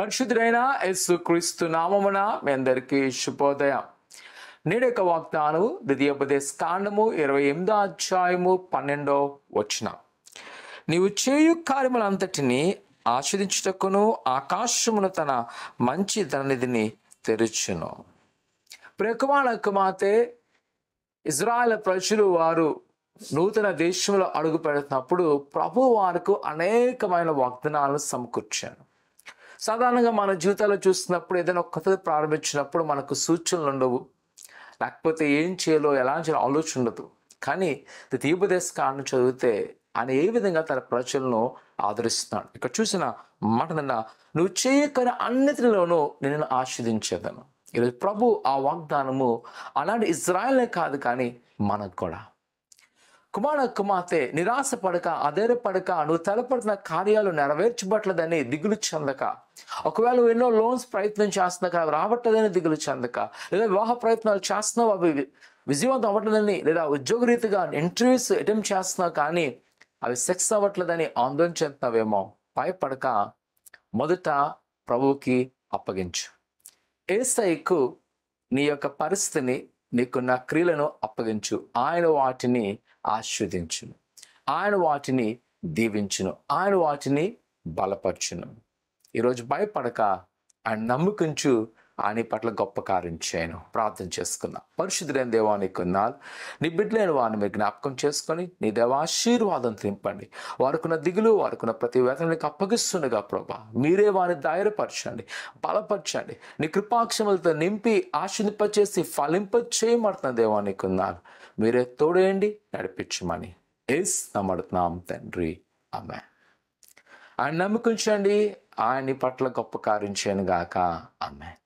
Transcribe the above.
పరిశుద్ధుడైన యేసుక్రీస్తు నామమున మీ అందరికీ శుభోదయం. నేటి యొక్క వాగ్దానము ద్వితీయోపదేశ కాండము 28వ అధ్యాయము 12వ వచనం. నీవు చేయు కార్యములంతటిని ఆస్వాదించుటకును ఆకాశమును తన మంచి ధననిధిని తెరుచును. ప్రియకుమార కుమార్తె, ఇజ్రాయెల్ ప్రజలు వారు నూతన దేశంలో అడుగు పెడుతున్నప్పుడు ప్రభు వారికి అనేకమైన వాగ్దానాలను సమకూర్చాను. సాధారణంగా మన జీవితాల్లో చూస్తున్నప్పుడు ఏదైనా కొత్తది ప్రారంభించినప్పుడు మనకు సూచనలు ఉండవు, లేకపోతే ఏం చేయాలో ఎలా చేయాలో ఆలోచన ఉండదు. కానీ ద్వితీయోపదేశ కాండం చదివితే ఆయన ఏ విధంగా తన ప్రజలను ఆదరిస్తున్నాడు. ఇక్కడ చూసిన మాట నువ్వు చేయకని అన్నిటిలోనూ నేను ఆస్వాదించేదను. ఈరోజు ప్రభు ఆ వాగ్దానము అలాంటి ఇజ్రాయెలే కాదు, కానీ మనకు కూడా. కుమార్తె, నిరాశపడక, అధైర్యపడక, నువ్వు తలపడుతున్న కార్యాలు నెరవేర్చబట్లేదని దిగులు చెందక, ఒకవేళ నువ్వు ఎన్నో లోన్స్ ప్రయత్నం చేస్తున్నాక అవి రావట్లేదని దిగులు చెందక, లేదా వివాహ ప్రయత్నాలు చేస్తున్నావు అవి విజయవంతం అవ్వట్లేదని, లేదా ఉద్యోగరీతిగా ఇంటర్వ్యూస్ అటెంప్ట్ చేస్తున్నావు కానీ అవి సక్సెస్ అవ్వట్లేదని ఆందోళన చెందుతున్నావేమో, భయపడక మొదట ప్రభువుకి అప్పగించు. యేసయ్యకు నీ యొక్క పరిస్థితిని, నీకున్న క్రియలను అప్పగించు. ఆయన వాటిని ఆస్వాదించును, ఆయన వాటిని దీవించును, ఆయన వాటిని బలపరచును. ఈరోజు భయపడక ఆయన నమ్ముకుంచు, ఆయన పట్ల గొప్ప కార్యం చేయను. ప్రార్థన చేసుకుందాం. పరిశుద్ధులైన దేవా, నీకు వందనాలు. నీ బిడ్డలైన వారిని మీరు జ్ఞాపకం చేసుకొని నీ దేవాశీర్వాదం తింపండి. వారికున్న దిగులు, వారికున్న ప్రతి వేదనకి అప్పగిస్తుండగా ప్రభా, మీరే వారిని ధైర్యపరచండి, బలపరచండి. నీ కృపాక్షములతో నింపి ఆశీర్వదింపచేసి ఫలింపచేయమంటున్న దేవా, నీకు వందనాలు. మీరే తోడేయండి, నడిపించమని యేసు నామమున తండ్రి, ఆమేన్. ఆయన నమ్ముకుంచండి, ఆయన పట్ల గొప్ప కార్యం చేయను గాక. ఆమేన్.